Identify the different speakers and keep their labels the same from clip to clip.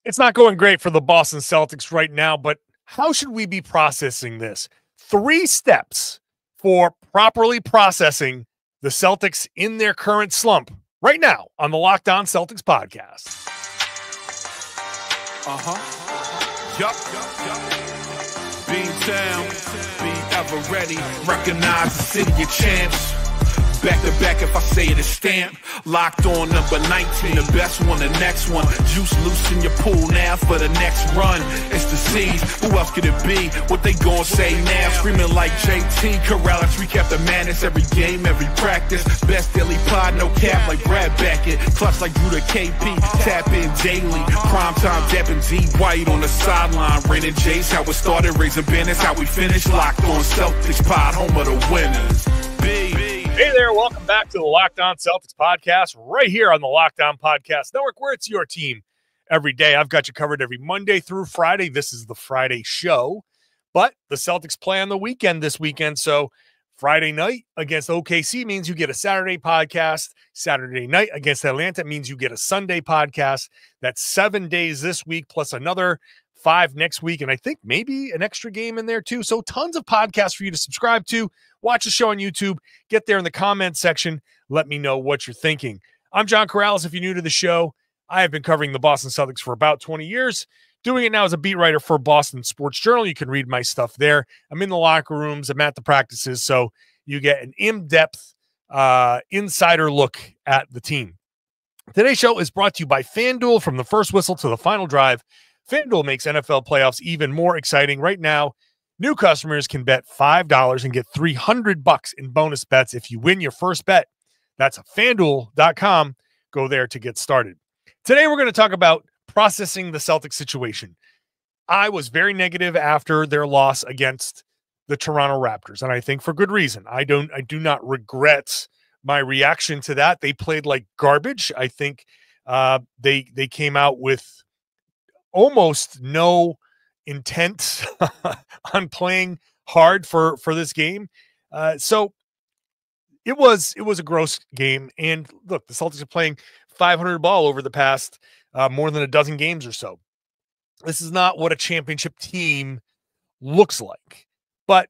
Speaker 1: It's not going great for the Boston Celtics right now, but how should we be processing this? 3 steps for properly processing the Celtics in their current slump right now on the Locked On Celtics podcast.
Speaker 2: Yup. Beantown, be ever ready. Recognize the city of champs. Back to back, if I say it, it's stamped. Locked on number 19, the best one, the next one. Juice loose in your pool now for the next run. It's the C's, who else could it be? What they gon' say now? Screaming like JT, Karalis, recap the madness. Every game, every practice. Best daily pod, no cap like Brad Beckett. Clutch like Jrue to KP, tap in daily. Primetime dapping D White on the sideline. Raining J's, how it started, raising banners, how we finished. Locked on Celtics pod, home of the winners.
Speaker 1: Hey there, welcome back to the Locked On Celtics podcast, right here on the Locked On Podcast Network, where it's your team every day. I've got you covered every Monday through Friday. This is the Friday show, but the Celtics play on the weekend this weekend, so Friday night against OKC means you get a Saturday podcast. Saturday night against Atlanta means you get a Sunday podcast. That's 7 days this week, plus another 5 next week, and I think maybe an extra game in there too. So tons of podcasts for you to subscribe to. Watch the show on YouTube. Get there in the comments section. Let me know what you're thinking. I'm John Karalis. If you're new to the show, I have been covering the Boston Celtics for about 20 years. Doing it now as a beat writer for Boston Sports Journal. You can read my stuff there. I'm in the locker rooms. I'm at the practices, so you get an in-depth insider look at the team. Today's show is brought to you by FanDuel. From the first whistle to the final drive, FanDuel makes NFL playoffs even more exciting. Right now, new customers can bet $5 and get $300 in bonus bets if you win your first bet. That's FanDuel.com. Go there to get started. Today, we're going to talk about processing the Celtics situation. I was very negative after their loss against the Toronto Raptors, and I think for good reason. I do not regret my reaction to that. They played like garbage. I think they came out with almost no intent on playing hard for this game. So it was a gross game. And look, the Celtics are playing 500 ball over the past more than a dozen games or so. This is not what a championship team looks like. But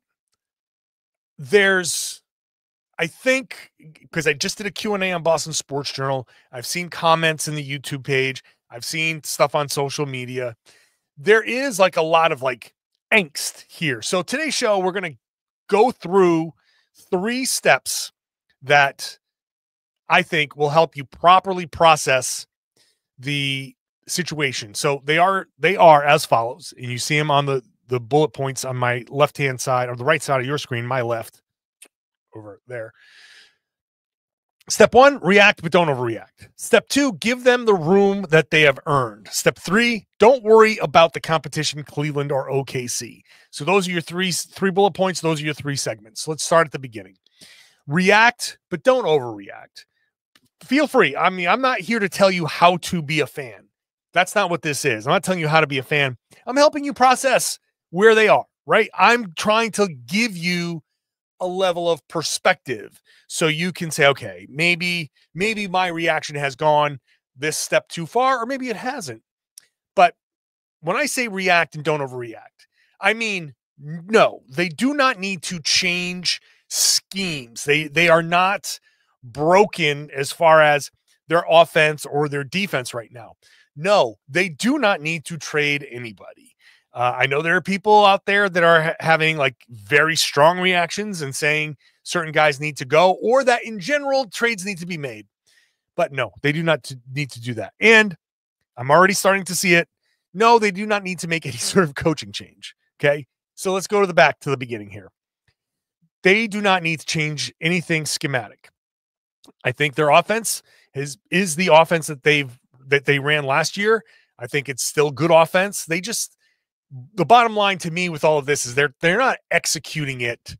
Speaker 1: I think, because I just did a Q&A on Boston Sports Journal, I've seen comments in the YouTube page, I've seen stuff on social media. There is like a lot of like angst here. So today's show, we're going to go through 3 steps that I think will help you properly process the situation. So they are as follows, and you see them on the bullet points on my left-hand side, or the right side of your screen, my left over there. Step 1, react, but don't overreact. Step 2, give them the room that they have earned. Step 3, don't worry about the competition, Cleveland or OKC. So those are your three bullet points. Those are your 3 segments. Let's start at the beginning. React, but don't overreact. Feel free. I mean, I'm not here to tell you how to be a fan. That's not what this is. I'm not telling you how to be a fan. I'm helping you process where they are, right? I'm trying to give you a level of perspective so you can say, okay, maybe my reaction has gone this step too far, or maybe it hasn't. But when I say react and don't overreact, I mean, no, they do not need to change schemes. They are not broken as far as their offense or their defense right now. No, they do not need to trade anybody. I know there are people out there that are having like very strong reactions and saying certain guys need to go, or that in general trades need to be made. But no, they do not need to do that. And I'm already starting to see it. No, they do not need to make any sort of coaching change. Okay. So let's go to the beginning here. They do not need to change anything schematic. I think their offense is the offense that they ran last year. I think it's still good offense. The bottom line to me with all of this is they're not executing it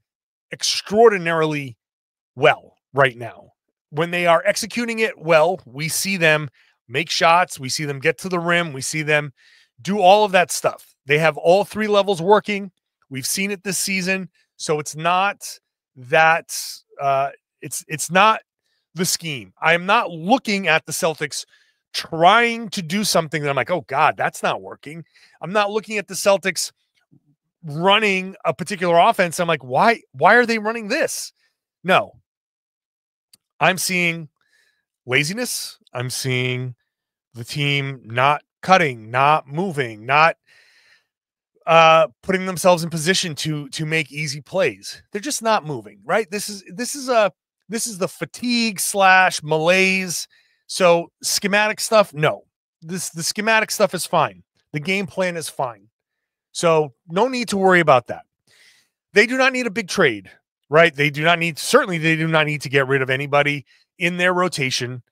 Speaker 1: extraordinarily well right now. When they are executing it well, we see them make shots. We see them get to the rim. We see them do all of that stuff. They have all 3 levels working. We've seen it this season. So it's not that it's not the scheme. I am not looking at the Celtics trying to do something that I'm like, oh God, that's not working. I'm not looking at the Celtics running a particular offense. I'm like, why are they running this? No, I'm seeing laziness. I'm seeing the team not cutting, not moving, not putting themselves in position to make easy plays. They're just not moving, right? This is the fatigue / malaise. So schematic stuff, no. The schematic stuff is fine. The game plan is fine. So no need to worry about that. They do not need a big trade, right? They do not need to get rid of anybody in their rotation.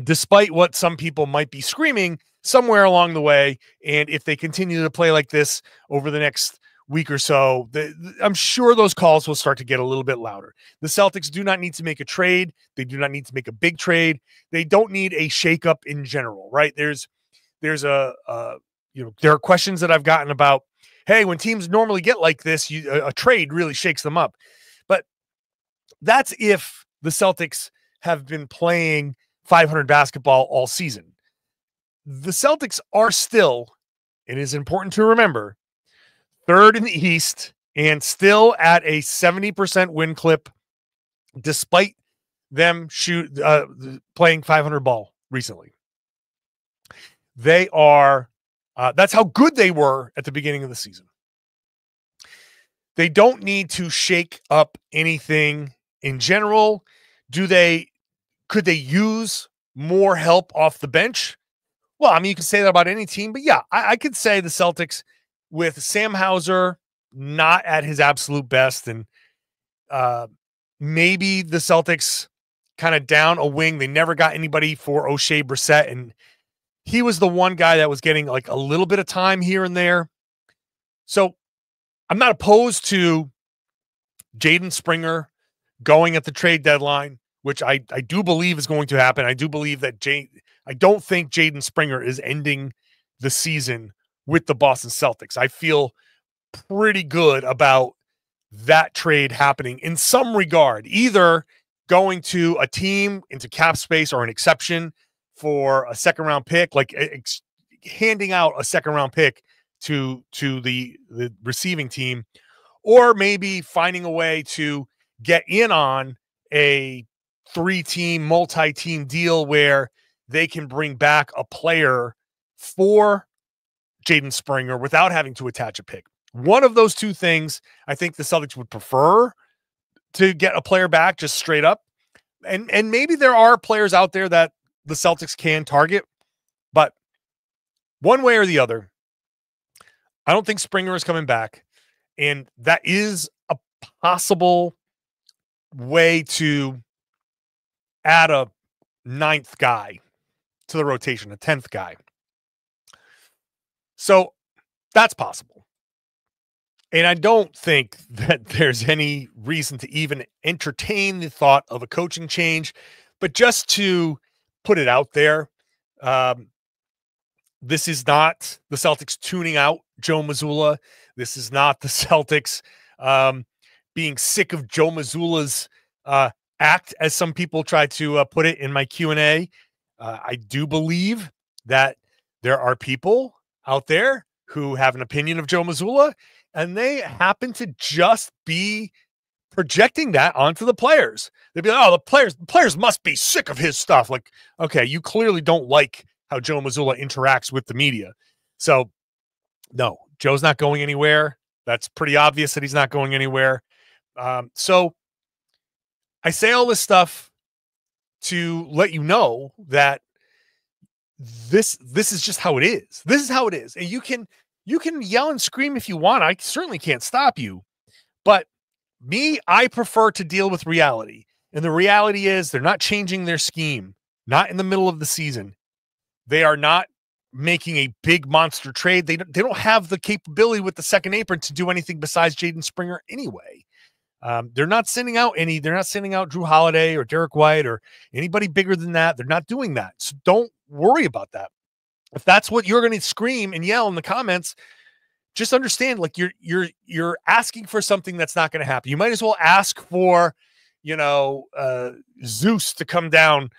Speaker 1: Despite what some people might be screaming somewhere along the way. And if they continue to play like this over the next week or so, I'm sure those calls will start to get a little bit louder. The Celtics do not need to make a trade. They do not need to make a big trade. They don't need a shakeup in general, right? There are questions that I've gotten about, hey, when teams normally get like this, a trade really shakes them up. But that's if the Celtics have been playing 500 basketball all season. The Celtics are still, it is important to remember, third in the East and still at a 70% win clip, despite them playing 500 ball recently. They are, that's how good they were at the beginning of the season. They don't need to shake up anything in general. Could they use more help off the bench? Well, I mean, you can say that about any team, but yeah, I could say the Celtics with Sam Hauser not at his absolute best, and maybe the Celtics kind of down a wing. They never got anybody for O'Shea Brissett, and he was the one guy that was getting like a little bit of time here and there. So I'm not opposed to Jaden Springer going at the trade deadline, which I do believe is going to happen. I do believe that I don't think Jaden Springer is ending the season with the Boston Celtics. I feel pretty good about that trade happening in some regard, either going to a team into cap space or an exception for a second round pick, like handing out a second round pick to the receiving team, or maybe finding a way to get in on a 3-team, multi-team deal where they can bring back a player for Jaden Springer without having to attach a pick. One of those two things, I think the Celtics would prefer to get a player back just straight up. And maybe there are players out there that the Celtics can target, but one way or the other, I don't think Springer is coming back. And that is a possible way to add a 9th guy to the rotation, a 10th guy. So that's possible. And I don't think that there's any reason to even entertain the thought of a coaching change, but just to put it out there, this is not the Celtics tuning out Joe Mazzulla. This is not the Celtics being sick of Joe Mazzulla's act, as some people try to put it in my Q&A. I do believe that there are people out there who have an opinion of Joe Mazzulla, and they happen to just be projecting that onto the players. They'd be like, oh, the players must be sick of his stuff. Like, okay, you clearly don't like how Joe Mazzulla interacts with the media. So, no, Joe's not going anywhere. That's pretty obvious that he's not going anywhere. So I say all this stuff to let you know that this is just how it is. This is how it is. And you can yell and scream if you want. I certainly can't stop you. But me, I prefer to deal with reality. And the reality is they're not changing their scheme, not in the middle of the season. They are not making a big monster trade. They don't have the capability with the second apron to do anything besides Jaden Springer anyway. They're not sending out Jrue Holiday or Derrick White or anybody bigger than that. They're not doing that. So don't worry about that. If that's what you're going to scream and yell in the comments, just understand, like, you're asking for something that's not going to happen. You might as well ask for Zeus to come down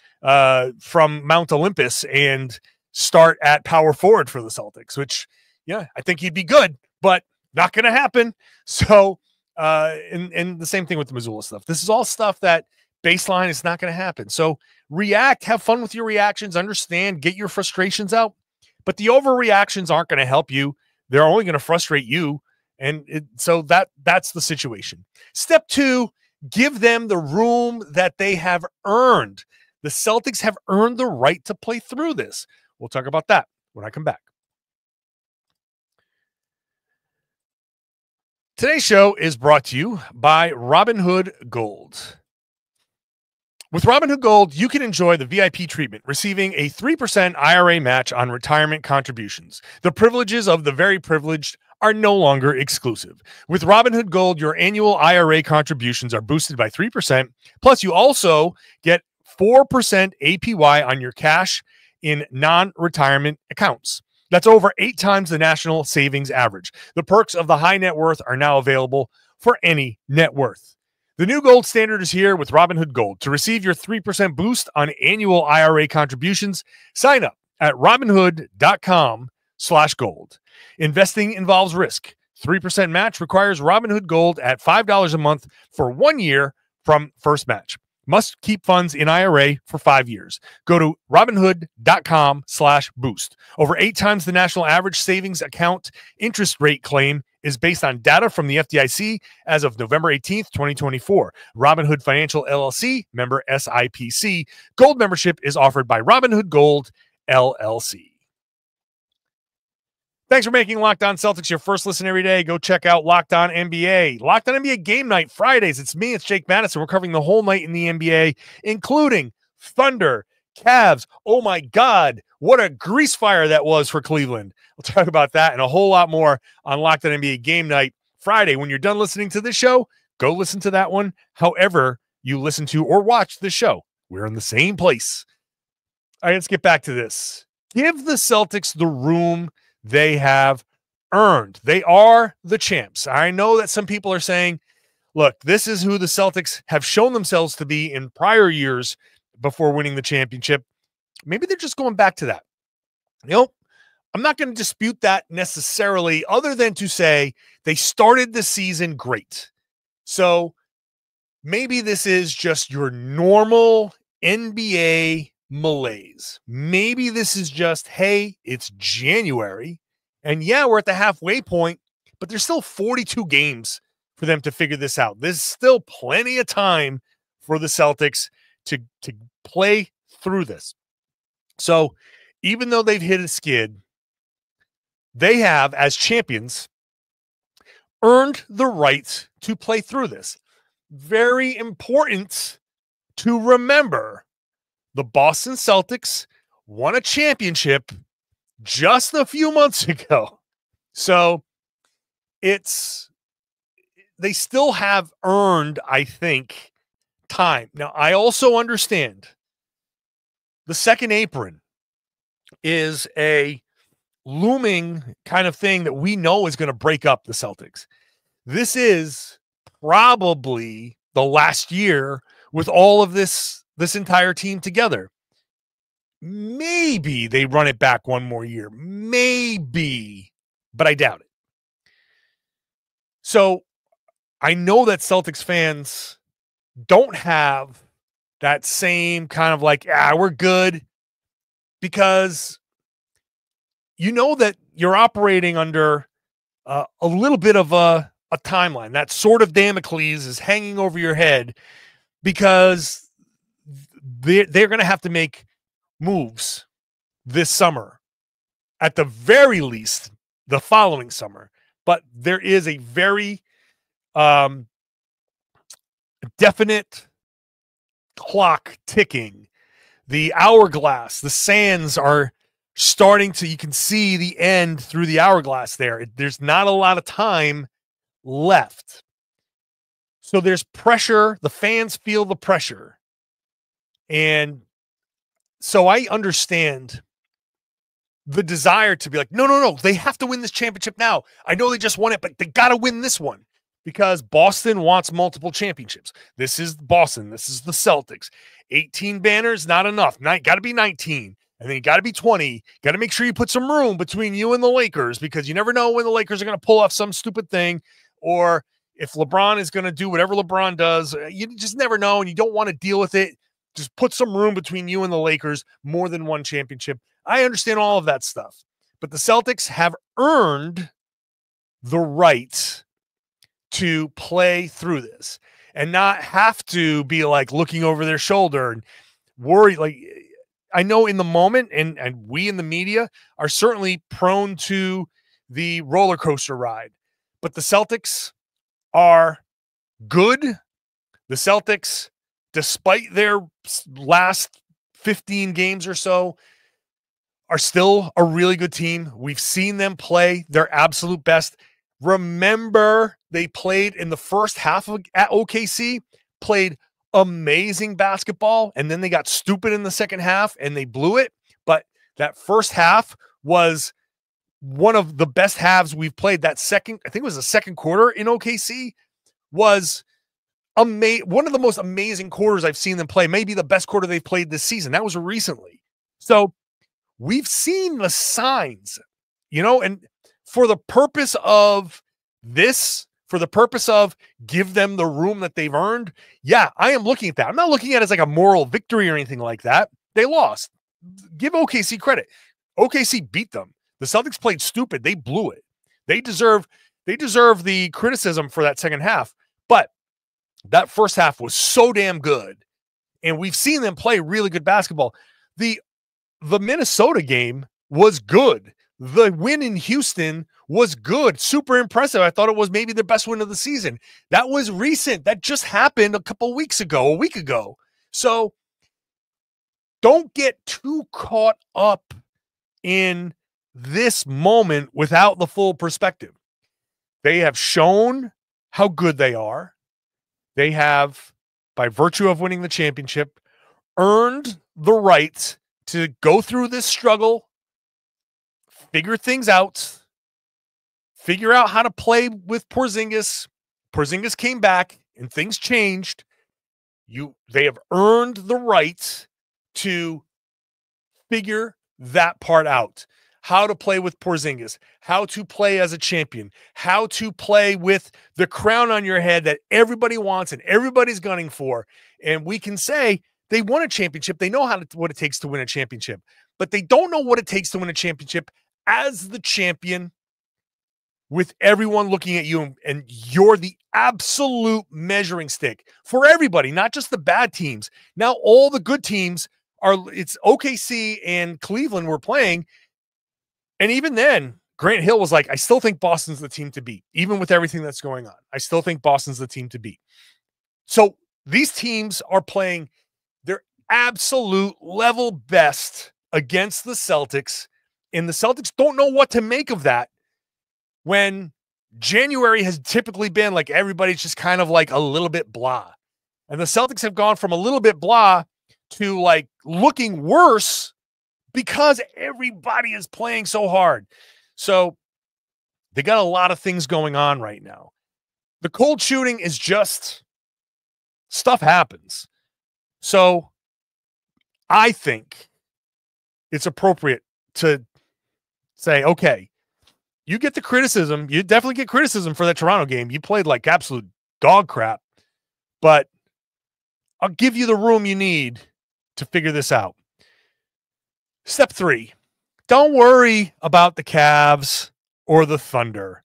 Speaker 1: from Mount Olympus and start at power forward for the Celtics, which, I think he'd be good, but not going to happen. So, and the same thing with the Mazzulla stuff. This is all stuff that baseline is not going to happen. So react, have fun with your reactions, understand, get your frustrations out. But the overreactions aren't going to help you. They're only going to frustrate you. And so that's the situation. Step 2, give them the room that they have earned. The Celtics have earned the right to play through this. We'll talk about that when I come back. Today's show is brought to you by Robinhood Gold. With Robinhood Gold, you can enjoy the VIP treatment, receiving a 3% IRA match on retirement contributions. The privileges of the very privileged are no longer exclusive. With Robinhood Gold, your annual IRA contributions are boosted by 3%, plus you also get 4% APY on your cash in non-retirement accounts. That's over 8 times the national savings average. The perks of the high net worth are now available for any net worth. The new gold standard is here with Robinhood Gold. To receive your 3% boost on annual IRA contributions, sign up at Robinhood.com/gold. Investing involves risk. 3% match requires Robinhood Gold at $5 a month for 1 year from first match. Must keep funds in IRA for 5 years. Go to Robinhood.com/boost. Over 8 times the national average savings account interest rate claim is based on data from the FDIC as of November 18th, 2024. Robinhood Financial LLC, member SIPC. Gold membership is offered by Robinhood Gold LLC. Thanks for making Locked On Celtics your first listen every day. Go check out Locked On NBA. Locked On NBA Game Night Fridays. It's me, it's Jake Madison. We're covering the whole night in the NBA, including Thunder, Cavs. Oh my God, what a grease fire that was for Cleveland. We'll talk about that and a whole lot more on Locked On NBA Game Night Friday. When you're done listening to this show, go listen to that one. However you listen to or watch the show, we're in the same place. All right, let's get back to this. Give the Celtics the room they have earned. They are the champs. I know that some people are saying, look, this is who the Celtics have shown themselves to be in prior years before winning the championship. Maybe they're just going back to that. I'm not going to dispute that necessarily, other than to say they started the season great. So maybe this is just your normal NBA malaise. Maybe this is just, hey, it's January, and yeah, we're at the halfway point, but there's still 42 games for them to figure this out. There's still plenty of time for the Celtics to play through this. So even though they've hit a skid, they have, as champions, earned the right to play through this. Very important to remember. The Boston Celtics won a championship just a few months ago. So they still have earned, I think, time. Now, I also understand the second apron is a looming kind of thing that we know is going to break up the Celtics. This is probably the last year with all of this entire team together. Maybe they run it back one more year. Maybe, but I doubt it. So I know that Celtics fans don't have that same kind of like, we're good, because you know that you're operating under a little bit of a timeline. That sword of Damocles is hanging over your head because they're going to have to make moves this summer, at the very least the following summer. But there is a very definite clock ticking. The hourglass, the sands are starting to, you can see the end through the hourglass there. There's not a lot of time left. So there's pressure. The fans feel the pressure. And so I understand the desire to be like, no, they have to win this championship now. I know they just won it, but they got to win this one. because Boston wants multiple championships. This is Boston. This is the Celtics. 18 banners, not enough. Got to be 19. And then you got to be 20. Got to make sure you put some room between you and the Lakers, because you never know when the Lakers are going to pull off some stupid thing, or if LeBron is going to do whatever LeBron does. You just never know, and you don't want to deal with it. Just put some room between you and the Lakers, more than one championship. I understand all of that stuff. But the Celtics have earned the right to play through this and not have to be like looking over their shoulder and worry. Like, I know in the moment, and we in the media are certainly prone to the roller coaster ride, but the Celtics are good. The Celtics, despite their last 15 games or so, are still a really good team. We've seen them play their absolute best. Remember, they played in the first half at OKC, played amazing basketball, and then they got stupid in the second half and they blew it. But that first half was one of the best halves we've played. That second, I think it was the second quarter in OKC, was one of the most amazing quarters I've seen them play. Maybe the best quarter they've played this season. That was recently. So we've seen the signs, and for the purpose of this, for the purpose of give them the room that they've earned, yeah, I am looking at that. I'm not looking at it as like a moral victory or anything like that. They lost. Give OKC credit. OKC beat them. The Celtics played stupid. They blew it. They deserve the criticism for that second half. But that first half was so damn good. And we've seen them play really good basketball. The Minnesota game was good. The win in Houston was good. Super impressive. I thought it was maybe the best win of the season. That was recent. That just happened a week ago. So don't get too caught up in this moment without the full perspective. They have shown how good they are. They have, by virtue of winning the championship, earned the right to go through this struggle, figure things out, figure out how to play with Porzingis. Porzingis came back and things changed. They have earned the right to figure that part out. How to play with Porzingis, how to play as a champion, how to play with the crown on your head that everybody wants and everybody's gunning for. And we can say they won a championship. They know what it takes to win a championship, but they don't know what it takes to win a championship as the champion, with everyone looking at you, and you're the absolute measuring stick for everybody, not just the bad teams. Now all the good teams it's OKC and Cleveland were playing. And even then, Grant Hill was like, I still think Boston's the team to beat, even with everything that's going on. I still think Boston's the team to beat. So these teams are playing their absolute level best against the Celtics, and the Celtics don't know what to make of that, when January has typically been like everybody's just kind of like a little bit blah. And the Celtics have gone from a little bit blah to like looking worse because everybody is playing so hard. So they got a lot of things going on right now. The cold shooting is just stuff happens. So I think it's appropriate to say, okay, you get the criticism. You definitely get criticism for that Toronto game. You played like absolute dog crap, but I'll give you the room you need to figure this out. Step 3, don't worry about the Cavs or the Thunder.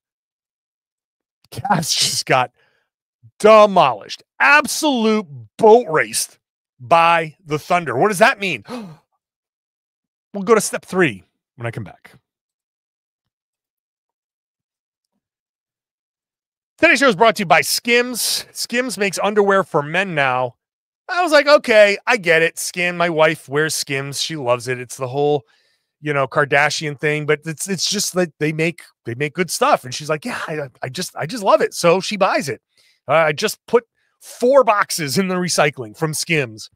Speaker 1: Cavs just got demolished, absolute boat raced by the Thunder. What does that mean? We'll go to step 3 when I come back. Today's show is brought to you by Skims. Skims makes underwear for men now. I was like, okay, I get it. Skim. My wife wears Skims. She loves it. It's the whole, Kardashian thing, but it's just that they make good stuff. And she's like, yeah, I just love it. So she buys it. I just put 4 boxes in the recycling from Skims.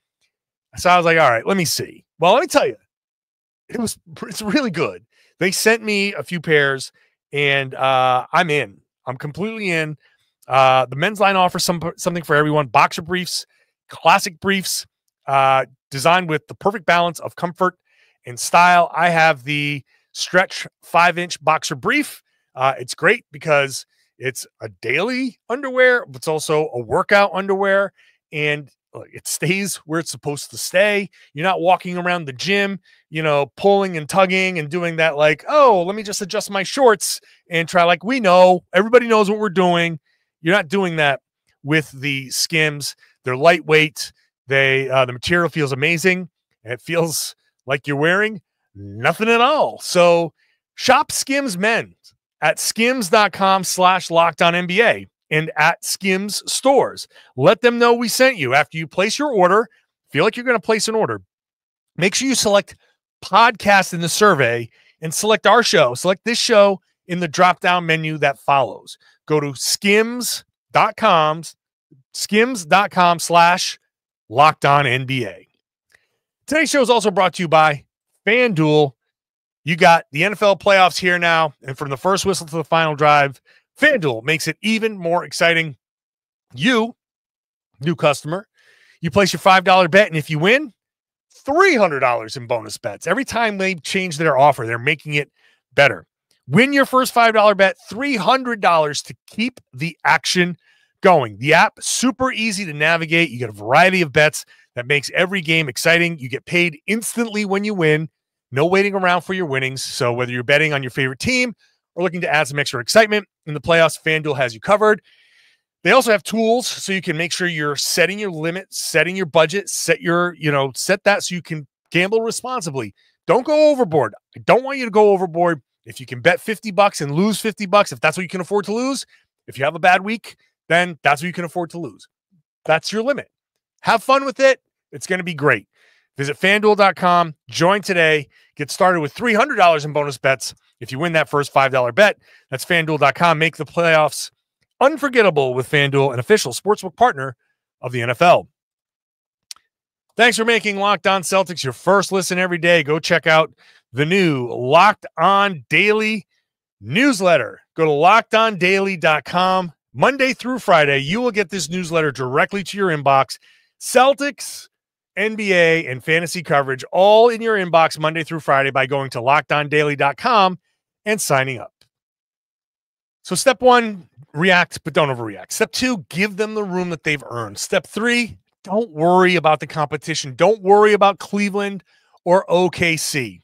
Speaker 1: So I was like, all right, let me see. Well, let me tell you, it's really good. They sent me a few pairs, and I'm in. I'm completely in. The men's line offers something for everyone. Boxer briefs, classic briefs, designed with the perfect balance of comfort and style. I have the Stretch 5-inch boxer brief. It's great because it's a daily underwear, but it's also a workout underwear, and it stays where it's supposed to stay. You're not walking around the gym, pulling and tugging and doing that like, oh, let me just adjust my shorts and try. Like, we know, everybody knows what we're doing. You're not doing that with the Skims. They're lightweight. The material feels amazing. And it feels like you're wearing nothing at all. So shop Skims Men at skims.com/LockedOnNBA and at Skims stores. Let them know we sent you. After you place your order, feel like you're going to place an order, make sure you select podcast in the survey and select our show. Select this show in the drop-down menu that follows. Go to skims.com/LockedOnNBA. Today's show is also brought to you by FanDuel. You got the NFL playoffs here now, and from the first whistle to the final drive, FanDuel makes it even more exciting. You, new customer, you place your $5 bet, and if you win, $300 in bonus bets. Every time they change their offer, they're making it better. Win your first $5 bet, $300 to keep the action going. The app, super easy to navigate. You get a variety of bets that makes every game exciting. You get paid instantly when you win. No waiting around for your winnings. So whether you're betting on your favorite team or looking to add some extra excitement in the playoffs, FanDuel has you covered. They also have tools so you can make sure you're setting your limits, setting your budget, set that so you can gamble responsibly. Don't go overboard. I don't want you to go overboard. If you can bet $50 and lose $50, if that's what you can afford to lose, if you have a bad week, then that's what you can afford to lose. That's your limit. Have fun with it. It's going to be great. Visit FanDuel.com, join today, get started with $300 in bonus bets if you win that first $5 bet. That's FanDuel.com. Make the playoffs unforgettable with FanDuel, an official sportsbook partner of the NFL. Thanks for making Locked On Celtics your first listen every day. Go check out the new Locked On Daily newsletter. Go to LockedOnDaily.com. Monday through Friday, you will get this newsletter directly to your inbox. Celtics, NBA, and fantasy coverage all in your inbox Monday through Friday by going to LockedOnDaily.com and signing up. So step 1, react, but don't overreact. Step 2, give them the room that they've earned. Step 3, don't worry about the competition. Don't worry about Cleveland or OKC.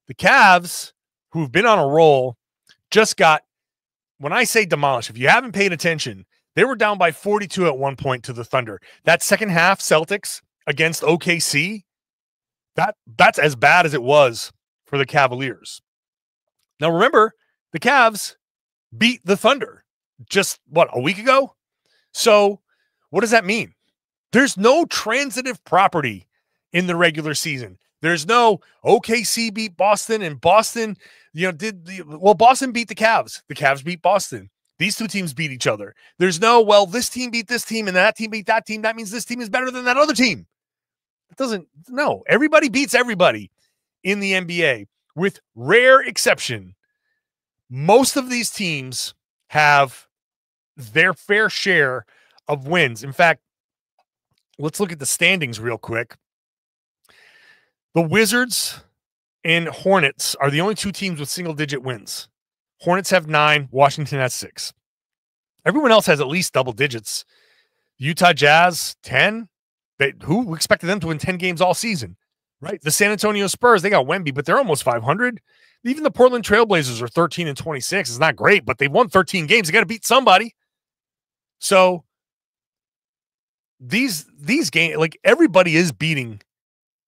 Speaker 1: The Cavs, who've been on a roll, just got, when I say demolished, if you haven't paid attention, they were down by 42 at one point to the Thunder. That second half, Celtics against OKC, that's as bad as it was for the Cavaliers. Now, remember, the Cavs beat the Thunder just, a week ago? So what does that mean? There's no transitive property in the regular season. There's no OKC beat Boston and Boston, Boston beat the Cavs. The Cavs beat Boston. These two teams beat each other. There's no, this team beat this team and that team beat that team. That means this team is better than that other team. Everybody beats everybody in the NBA with rare exception. Most of these teams have their fair share of wins. In fact, let's look at the standings real quick. The Wizards and Hornets are the only two teams with single-digit wins. Hornets have 9. Washington has 6. Everyone else has at least double digits. Utah Jazz, 10. Who expected them to win 10 games all season, right? The San Antonio Spurs, they got Wemby, but they're almost 500. Even the Portland Trailblazers are 13-26. It's not great, but they've won 13 games. They got to beat somebody. So these games, everybody is beating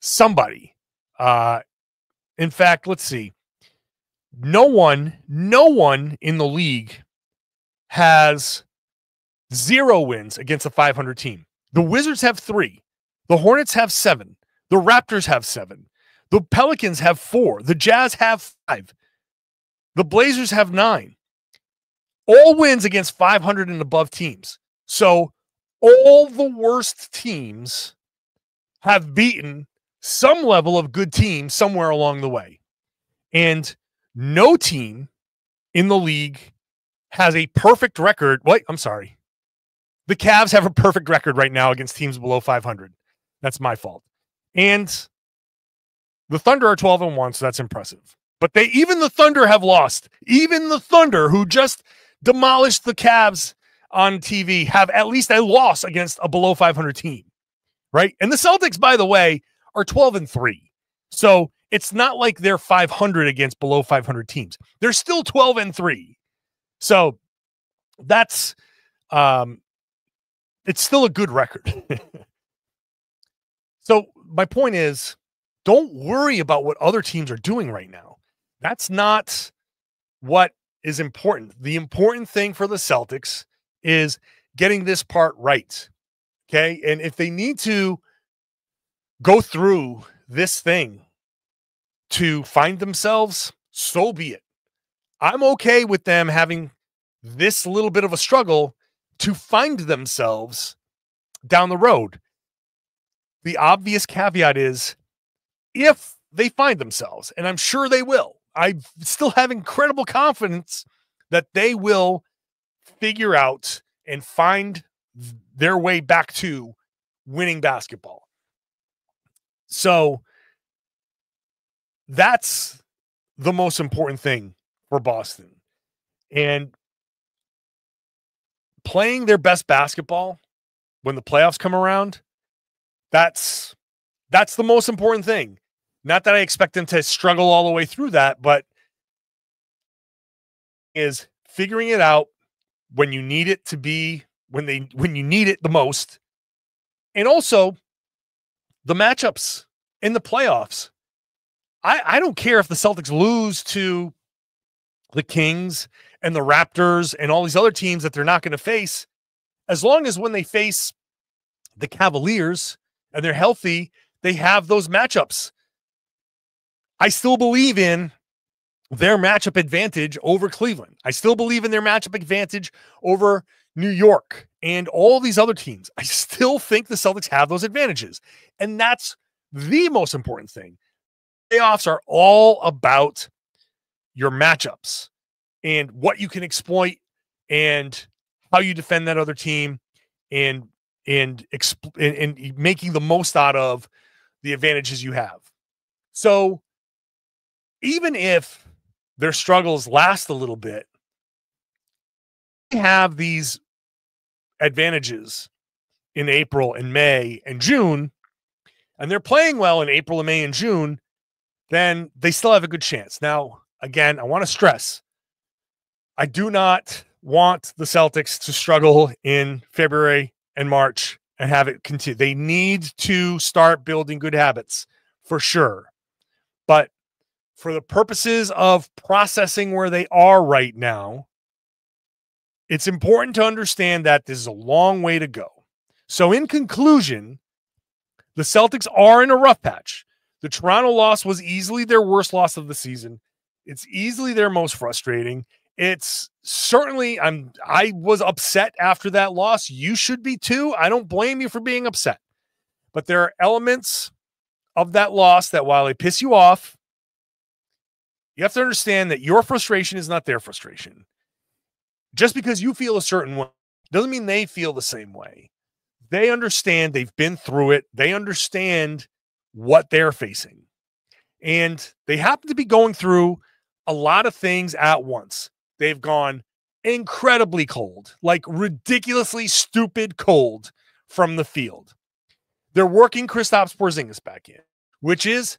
Speaker 1: somebody. In fact, let's see. No one in the league has 0 wins against a 500 team. The Wizards have 3. The Hornets have 7. The Raptors have 7. The Pelicans have 4. The Jazz have 5. The Blazers have 9. All wins against 500 and above teams. So all the worst teams have beaten some level of good team somewhere along the way. And no team in the league has a perfect record. the Cavs have a perfect record right now against teams below 500. That's my fault. And the Thunder are 12-1, so that's impressive. But even the Thunder have lost. Even the Thunder, who just demolished the Cavs on TV, have at least a loss against a below 500 team, right? And the Celtics, by the way, are 12-3. So it's not like they're 500 against below 500 teams. They're still 12-3. So that's it's still a good record. So my point is, don't worry about what other teams are doing right now. That's not what is important. The important thing for the Celtics is getting this part right. Okay. And if they need to go through this thing to find themselves, so be it. I'm okay with them having this little bit of a struggle to find themselves down the road. The obvious caveat is if they find themselves, and I'm sure they will, I still have incredible confidence that they will figure out and find their way back to winning basketball. So that's the most important thing for Boston. And playing their best basketball when the playoffs come around, that's the most important thing. Not that I expect them to struggle all the way through that, but is figuring it out when you need it to be, when you need it the most. And also the matchups in the playoffs. I don't care if the Celtics lose to the Kings and the Raptors and all these other teams that they're not going to face, as long as when they face the Cavaliers and they're healthy, they have those matchups. I still believe in their matchup advantage over Cleveland. I still believe in their matchup advantage over New York and all these other teams. I still think the Celtics have those advantages. And that's the most important thing. Playoffs are all about your matchups and what you can exploit and how you defend that other team and making the most out of the advantages you have. So even if their struggles last a little bit, they have these advantages in April and May and June, and they're playing well in April and May and June, then they still have a good chance. Now, again, I want to stress, I do not want the Celtics to struggle in February and March and have it continue. They need to start building good habits for sure. But for the purposes of processing where they are right now, it's important to understand that this is a long way to go. So in conclusion, the Celtics are in a rough patch. The Toronto loss was easily their worst loss of the season. It's easily their most frustrating. It's certainly, I was upset after that loss. You should be too. I don't blame you for being upset. But there are elements of that loss that while they piss you off, you have to understand that your frustration is not their frustration. Just because you feel a certain way doesn't mean they feel the same way. They understand, they've been through it. They understand what they're facing. And they happen to be going through a lot of things at once. They've gone incredibly cold, like ridiculously stupid cold from the field. They're working Kristaps Porzingis back in, which is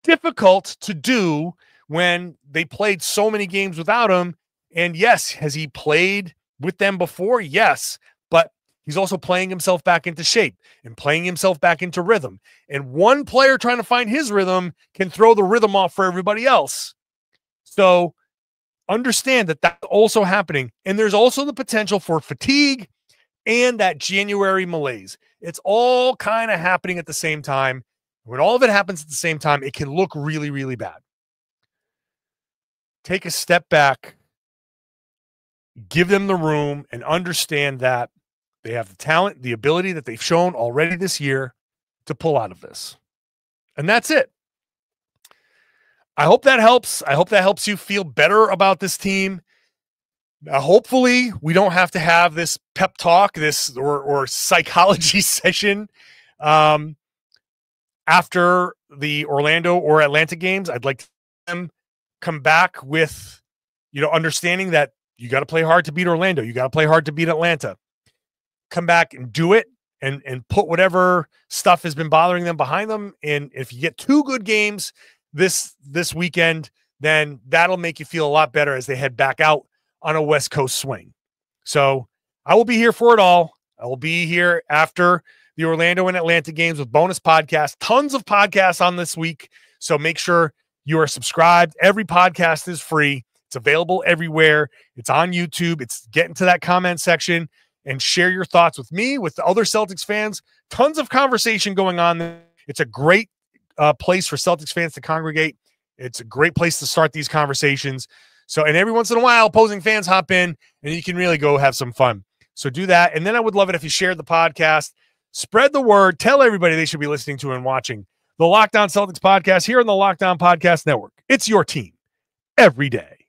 Speaker 1: difficult to do when they played so many games without him. And yes, has he played with them before? Yes, but he's also playing himself back into shape and playing himself back into rhythm. And one player trying to find his rhythm can throw the rhythm off for everybody else. So understand that that's also happening. And there's also the potential for fatigue and that January malaise. It's all kind of happening at the same time. When all of it happens at the same time, it can look really, really bad. Take a step back, give them the room, and understand that they have the talent, the ability that they've shown already this year to pull out of this. And that's it. I hope that helps. I hope that helps you feel better about this team. Now, hopefully we don't have to have this pep talk, this or psychology session after the Orlando or Atlanta games. I'd like them come back with, understanding that you got to play hard to beat Orlando. You got to play hard to beat Atlanta. Come back and do it and put whatever stuff has been bothering them behind them. And if you get 2 good games this weekend, then that'll make you feel a lot better as they head back out on a West Coast swing. So I will be here for it all. I will be here after the Orlando and Atlanta games with bonus podcasts, tons of podcasts on this week. So make sure you are subscribed. Every podcast is free. It's available everywhere. It's on YouTube. It's getting to that comment section and share your thoughts with me, with the other Celtics fans. Tons of conversation going on there. It's a great place for Celtics fans to congregate. It's a great place to start these conversations. So, and every once in a while, opposing fans hop in and you can really go have some fun. So do that. And then I would love it if you shared the podcast, spread the word, tell everybody they should be listening to and watching the Locked On Celtics podcast here on the Locked On Podcast Network. It's your team every day.